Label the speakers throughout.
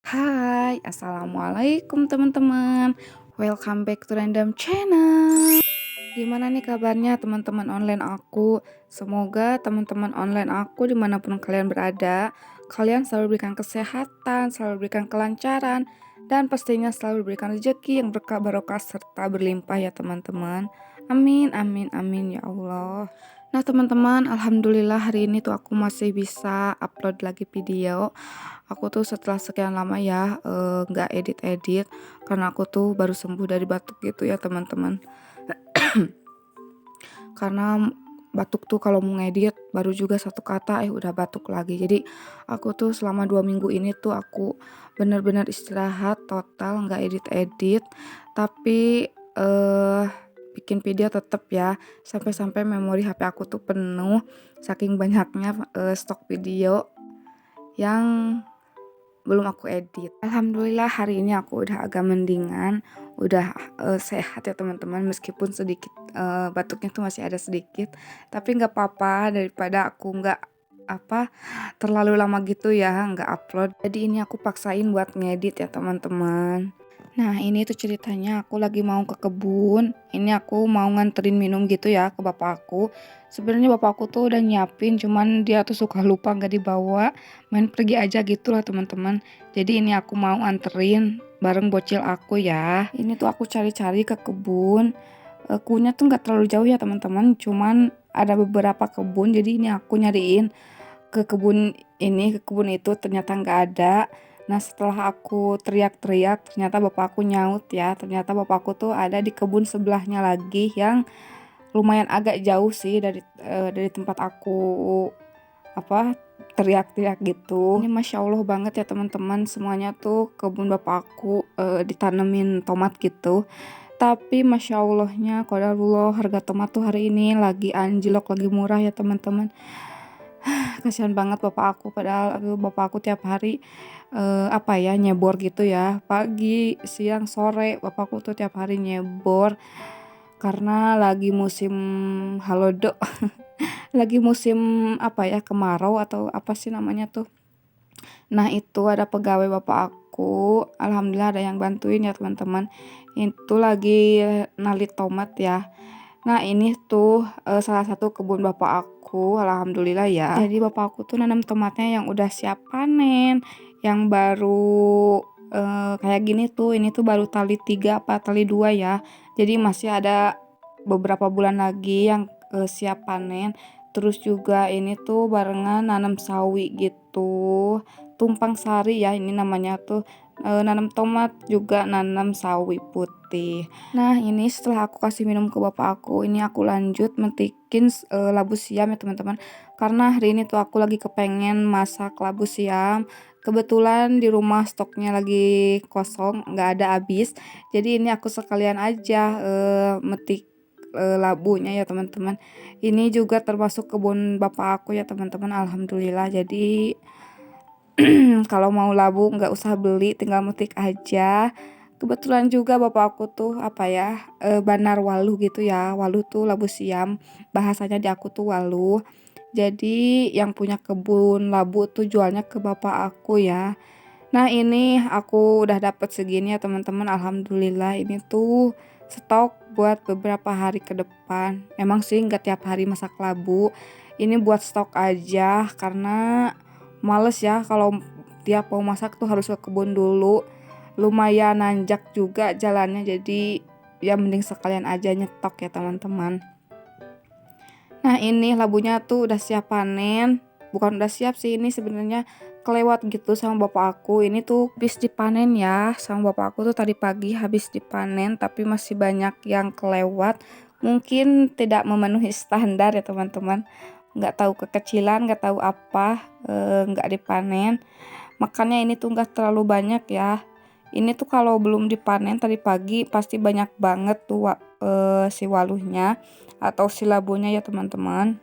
Speaker 1: Hai, assalamualaikum teman-teman. Welcome back to Random Channel. Gimana nih kabarnya teman-teman online aku? Semoga teman-teman online aku dimanapun kalian berada, kalian selalu diberikan kesehatan, selalu diberikan kelancaran, dan pastinya selalu diberikan rezeki yang berkah barokah serta berlimpah ya teman-teman. Amin, amin, amin ya Allah. Nah teman-teman, alhamdulillah hari ini tuh aku masih bisa upload lagi video. Aku tuh setelah sekian lama ya nggak edit-edit karena aku tuh baru sembuh dari batuk gitu ya teman-teman. Karena batuk tuh kalau mau ngedit baru juga satu kata udah batuk lagi. Jadi aku tuh selama 2 minggu ini tuh aku bener-bener istirahat total, nggak edit-edit, tapi bikin video tetap ya, sampai-sampai memori HP aku tuh penuh saking banyaknya stok video yang belum aku edit. Alhamdulillah hari ini aku udah agak mendingan, udah sehat ya teman-teman, meskipun sedikit batuknya tuh masih ada sedikit, tapi nggak apa-apa daripada aku nggak terlalu lama gitu ya nggak upload. Jadi ini aku paksain buat ngedit ya teman-teman. Nah ini tuh ceritanya aku lagi mau ke kebun. Ini aku mau nganterin minum gitu ya ke bapak aku. Sebenarnya bapak aku tuh udah nyiapin, cuman dia tuh suka lupa nggak dibawa, main pergi aja gitu lah teman-teman. Jadi ini aku mau anterin bareng bocil aku ya. Ini tuh aku cari-cari ke kebun. Kebunnya tuh nggak terlalu jauh ya teman-teman, cuman ada beberapa kebun. Jadi ini aku nyariin ke kebun ini, ke kebun itu, ternyata nggak ada. Nah setelah aku teriak-teriak ternyata bapak aku nyaut ya, ternyata bapak aku tuh ada di kebun sebelahnya lagi yang lumayan agak jauh sih dari tempat aku teriak-teriak gitu. Ini masya Allah banget ya teman-teman, semuanya tuh kebun bapak aku ditanemin tomat gitu. Tapi masya Allahnya qadarullah, harga tomat tuh hari ini lagi anjlok, lagi murah ya teman-teman. Kasihan banget bapak aku, padahal bapak aku tiap hari nyebor gitu ya, pagi siang sore bapakku tuh tiap hari nyebor karena lagi musim halodo. Lagi musim kemarau atau apa sih namanya tuh. Nah itu ada pegawai bapak aku, alhamdulillah ada yang bantuin ya teman-teman, itu lagi nalit tomat ya. Nah ini tuh salah satu kebun bapak aku, alhamdulillah ya. Jadi bapak aku tuh nanam tomatnya yang udah siap panen, yang baru kayak gini tuh, ini tuh baru tali 3 apa tali 2 ya. Jadi masih ada beberapa bulan lagi yang siap panen. Terus juga ini tuh barengan nanam sawi gitu, tumpang sari ya ini namanya tuh, nanam tomat juga nanam sawi putih. Nah ini setelah aku kasih minum ke bapak aku, ini aku lanjut metikin labu siam ya teman-teman. Karena hari ini tuh aku lagi kepengen masak labu siam. Kebetulan di rumah stoknya lagi kosong, nggak ada habis. Jadi ini aku sekalian aja metik labunya ya teman-teman. Ini juga termasuk kebun bapak aku ya teman-teman, alhamdulillah. Jadi kalau mau labu nggak usah beli, tinggal metik aja. Kebetulan juga bapak aku tuh banar walu gitu ya. Walu tuh labu siam, bahasanya di aku tuh walu. Jadi yang punya kebun labu tuh jualnya ke bapak aku ya. Nah ini aku udah dapet segini ya teman-teman, alhamdulillah. Ini tuh stok buat beberapa hari ke depan. Emang sih nggak tiap hari masak labu, ini buat stok aja karena males ya kalau tiap mau masak tuh harus ke kebun dulu, lumayan nanjak juga jalannya. Jadi ya mending sekalian aja nyetok ya teman-teman. Nah ini labunya tuh udah siap panen, bukan udah siap sih, ini sebenarnya kelewat gitu sama bapak aku. Ini tuh habis dipanen ya sama bapak aku tuh tadi pagi habis dipanen, tapi masih banyak yang kelewat, mungkin tidak memenuhi standar ya teman-teman. nggak tahu kekecilan, nggak tahu apa, nggak dipanen. Makanya ini tuh nggak terlalu banyak ya. Ini tuh kalau belum dipanen tadi pagi pasti banyak banget tuh si waluhnya atau si labunya ya teman-teman.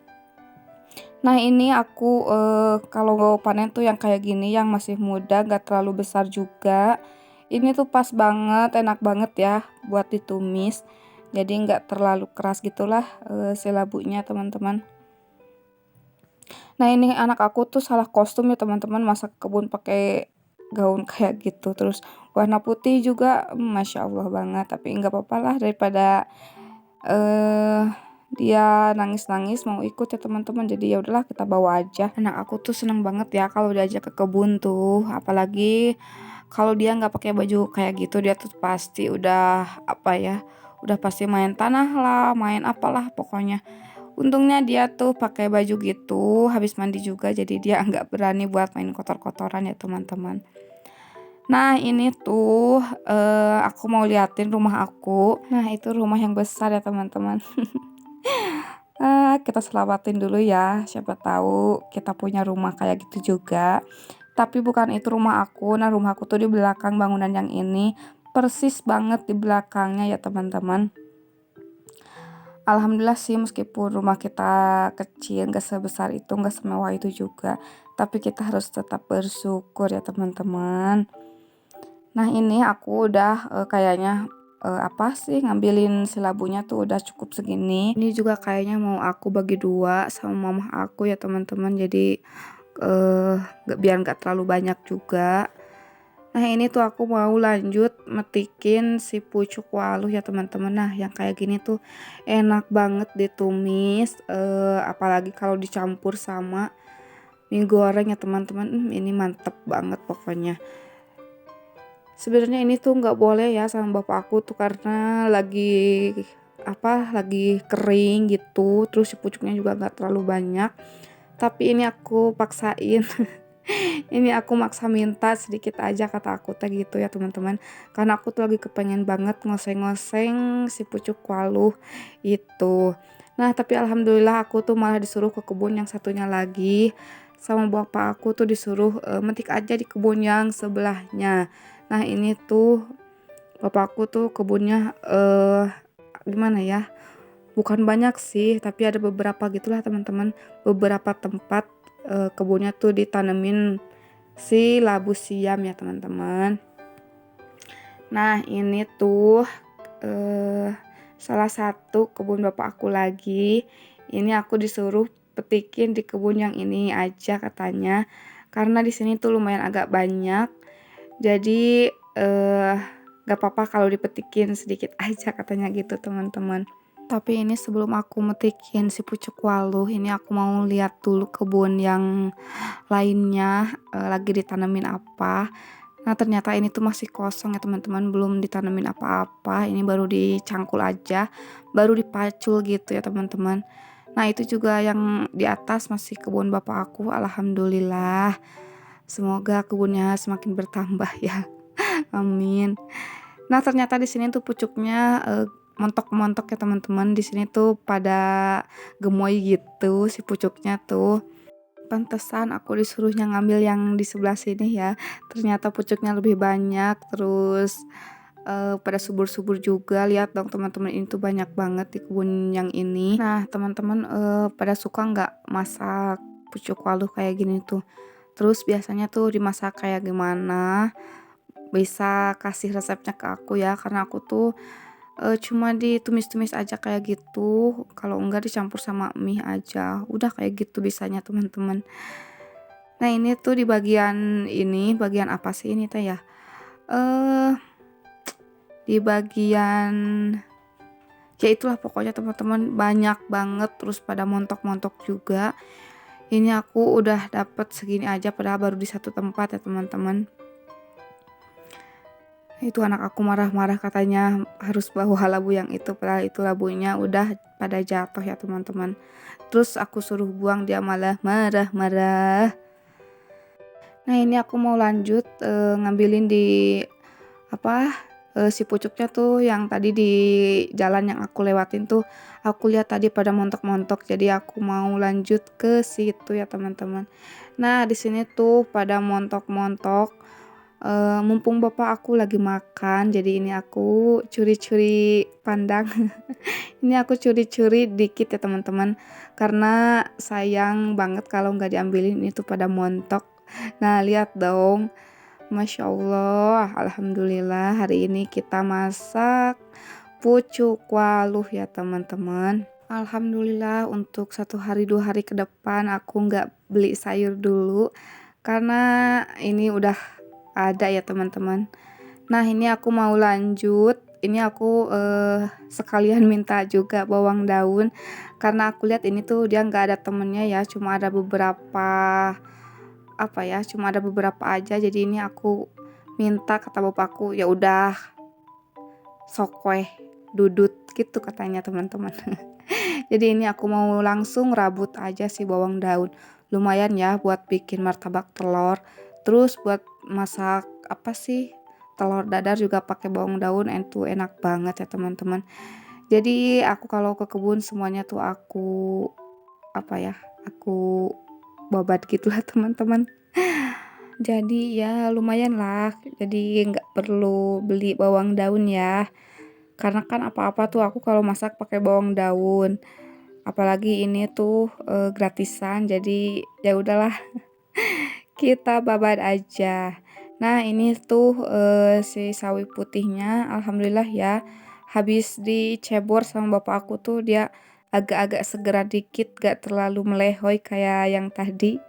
Speaker 1: Nah ini aku kalau panen tuh yang kayak gini yang masih muda, nggak terlalu besar juga. Ini tuh pas banget, enak banget ya buat ditumis. Jadi nggak terlalu keras gitulah si labunya teman-teman. Nah ini anak aku tuh salah kostum ya teman-teman, masak kebun pakai gaun kayak gitu. Terus warna putih juga, masya Allah banget. Tapi nggak apa-apa lah daripada eh dia nangis-nangis mau ikut ya teman-teman. Jadi ya udahlah kita bawa aja. Anak aku tuh seneng banget ya kalau diajak ke kebun tuh. Apalagi kalau dia nggak pakai baju kayak gitu, dia tuh pasti udah apa ya? Udah pasti main tanah lah, main apalah pokoknya. Untungnya dia tuh pakai baju gitu, habis mandi juga, jadi dia nggak berani buat main kotor-kotoran ya teman-teman. Nah ini tuh aku mau liatin rumah aku. Nah itu rumah yang besar ya teman-teman. Kita selamatin dulu ya, siapa tahu kita punya rumah kayak gitu juga. Tapi bukan itu rumah aku. Nah rumah aku tuh di belakang bangunan yang ini, persis banget di belakangnya ya teman-teman. Alhamdulillah sih meskipun rumah kita kecil, gak sebesar itu, gak semewah itu juga. Tapi kita harus tetap bersyukur ya teman-teman. Nah ini aku udah kayaknya apa sih ngambilin si labunya tuh udah cukup segini. Ini juga kayaknya mau aku bagi dua sama mama aku ya teman-teman. Jadi biar gak terlalu banyak juga. Nah ini tuh aku mau lanjut metikin si pucuk waluh ya teman-teman. Nah yang kayak gini tuh enak banget ditumis, apalagi kalau dicampur sama mie goreng ya teman-teman. Ini mantep banget pokoknya. Sebenarnya ini tuh nggak boleh ya sama bapak aku tuh karena lagi kering gitu. Terus si pucuknya juga nggak terlalu banyak. Tapi ini aku paksain. Ini aku maksa minta sedikit aja kata aku teh gitu ya teman-teman. Karena aku tuh lagi kepengen banget ngoseng-ngoseng si pucuk waluh itu. Nah tapi alhamdulillah aku tuh malah disuruh ke kebun yang satunya lagi. Sama bapak aku tuh disuruh metik aja di kebun yang sebelahnya. Nah ini tuh bapakku tuh kebunnya gimana ya? Bukan banyak sih, tapi ada beberapa gitulah teman-teman. Beberapa tempat kebunnya tuh ditanemin si labu siam ya teman-teman. Nah ini tuh salah satu kebun bapak aku lagi. Ini aku disuruh petikin di kebun yang ini aja katanya. Karena di sini tuh lumayan agak banyak. Jadi gak apa-apa kalau dipetikin sedikit aja katanya gitu teman-teman. Tapi ini sebelum aku metikin si pucuk waluh, ini aku mau lihat dulu kebun yang lainnya lagi ditanemin apa. Nah ternyata ini tuh masih kosong ya teman-teman, belum ditanemin apa-apa. Ini baru dicangkul aja, baru dipacul gitu ya teman-teman. Nah itu juga yang di atas masih kebun bapak aku. Alhamdulillah, semoga kebunnya semakin bertambah ya. Amin. Nah ternyata di sini tuh pucuknya montok-montok ya teman-teman. Di sini tuh pada gemoy gitu si pucuknya tuh. Pantesan aku disuruhnya ngambil yang di sebelah sini ya. Ternyata pucuknya lebih banyak. Terus pada subur-subur juga. Lihat dong teman-teman, ini tuh banyak banget di kebun yang ini. Nah teman-teman pada suka nggak masak pucuk waluh kayak gini tuh? Terus biasanya tuh dimasak kayak gimana? Bisa kasih resepnya ke aku ya, karena aku tuh cuma ditumis-tumis aja kayak gitu. Kalau enggak dicampur sama mie aja, udah kayak gitu bisanya teman-teman. Nah ini tuh di bagian apa sih ini teh ya, eh di bagian ya itulah pokoknya teman-teman, banyak banget terus pada montok-montok juga. Ini aku udah dapet segini aja padahal baru di satu tempat ya teman-teman. Itu anak aku marah-marah katanya harus bawa labu yang itu, padahal itu labunya udah pada jatuh ya teman-teman. Terus aku suruh buang, dia malah marah-marah. Nah ini aku mau lanjut ngambilin di apa si pucuknya tuh yang tadi di jalan yang aku lewatin tuh, aku lihat tadi pada montok-montok, jadi aku mau lanjut ke situ ya teman-teman. Nah di sini tuh pada montok-montok, mumpung bapak aku lagi makan, jadi ini aku curi-curi pandang. Ini aku curi-curi dikit ya teman-teman, karena sayang banget kalau nggak diambilin itu pada montok. Nah lihat dong, Masya Allah, Alhamdulillah hari ini kita masak pucuk waluh ya teman-teman. Alhamdulillah untuk 1 hari 2 hari ke depan aku nggak beli sayur dulu, karena ini udah ada ya teman-teman. Nah ini aku mau lanjut. Ini aku sekalian minta juga bawang daun, karena aku lihat ini tuh dia nggak ada temennya ya, cuma ada beberapa cuma ada beberapa aja. Jadi ini aku minta, kata bapakku, ya udah sokweh dudut gitu katanya teman-teman. Jadi ini aku mau langsung rabut aja sih bawang daun. Lumayan ya buat bikin martabak telur. Terus buat masak telur dadar juga pakai bawang daun, itu enak banget ya teman-teman. Jadi aku kalau ke kebun semuanya tuh aku aku babat gitulah teman-teman. Jadi ya lumayan lah. Jadi nggak perlu beli bawang daun ya. Karena kan apa-apa tuh aku kalau masak pakai bawang daun. Apalagi ini tuh gratisan. Jadi ya udahlah, kita babat aja. Nah ini tuh si sawi putihnya alhamdulillah ya, habis dicebor sama bapak aku tuh dia agak-agak segera dikit, gak terlalu melehoy kayak yang tadi.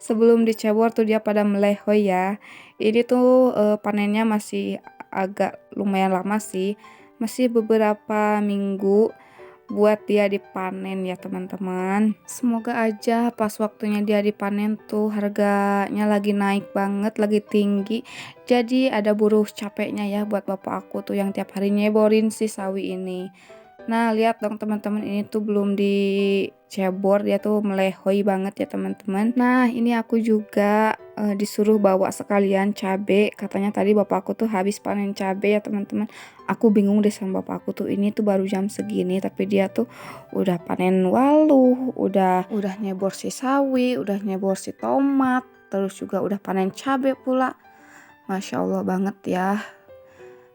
Speaker 1: Sebelum dicebor tuh dia pada melehoy ya. Ini tuh panennya masih agak lumayan lama sih, masih beberapa minggu buat dia dipanen ya teman-teman. Semoga aja pas waktunya dia dipanen tuh harganya lagi naik banget, lagi tinggi. Jadi ada buruh capeknya ya buat bapak aku tuh yang tiap hari nyeborin si sawi ini. Nah lihat dong teman-teman, ini tuh belum dicebor, dia tuh melehoy banget ya teman-teman. Nah ini aku juga disuruh bawa sekalian cabe, katanya tadi bapakku tuh habis panen cabe ya teman-teman. Aku bingung deh sama bapakku tuh, ini tuh baru jam segini tapi dia tuh udah panen waluh, udah nyebor si sawi, udah nyebor si tomat, terus juga udah panen cabe pula. Masya Allah banget ya.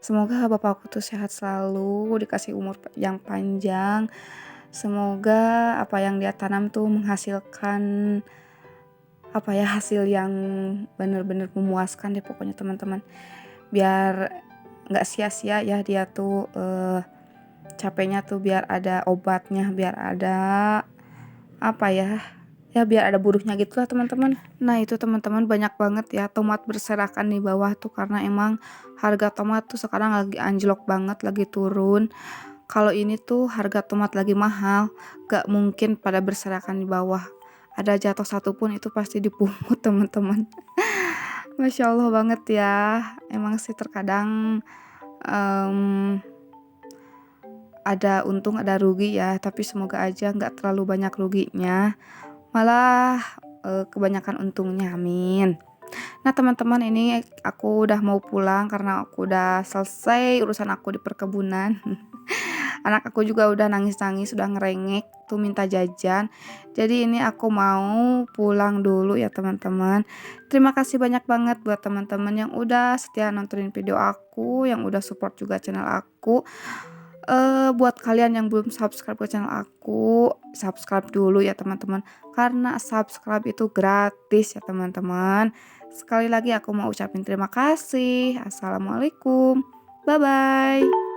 Speaker 1: Semoga bapakku tuh sehat selalu, dikasih umur yang panjang. Semoga apa yang dia tanam tuh menghasilkan hasil yang bener-bener memuaskan deh pokoknya teman-teman. Biar nggak sia-sia ya dia tuh capeknya tuh, biar ada obatnya, biar ada biar ada buruhnya gitu lah teman-teman. Nah itu teman-teman banyak banget ya tomat berserakan di bawah tuh, karena emang harga tomat tuh sekarang lagi anjlok banget, lagi turun. Kalau ini tuh harga tomat lagi mahal, gak mungkin pada berserakan di bawah. Ada jatuh satu pun itu pasti dipungut teman-teman. Masya Allah banget ya. Emang sih terkadang ada untung ada rugi ya, tapi semoga aja nggak terlalu banyak ruginya, malah kebanyakan untungnya, amin. Nah teman-teman, ini aku udah mau pulang karena aku udah selesai urusan aku di perkebunan. Anak aku juga udah nangis-nangis, udah ngerengek tuh minta jajan. Jadi ini aku mau pulang dulu ya teman-teman. Terima kasih banyak banget buat teman-teman yang udah setia nontonin video aku, yang udah support juga channel aku. Buat kalian yang belum subscribe ke channel aku, subscribe dulu ya teman-teman, karena subscribe itu gratis ya teman-teman. Sekali lagi aku mau ucapin terima kasih. Assalamualaikum, bye bye.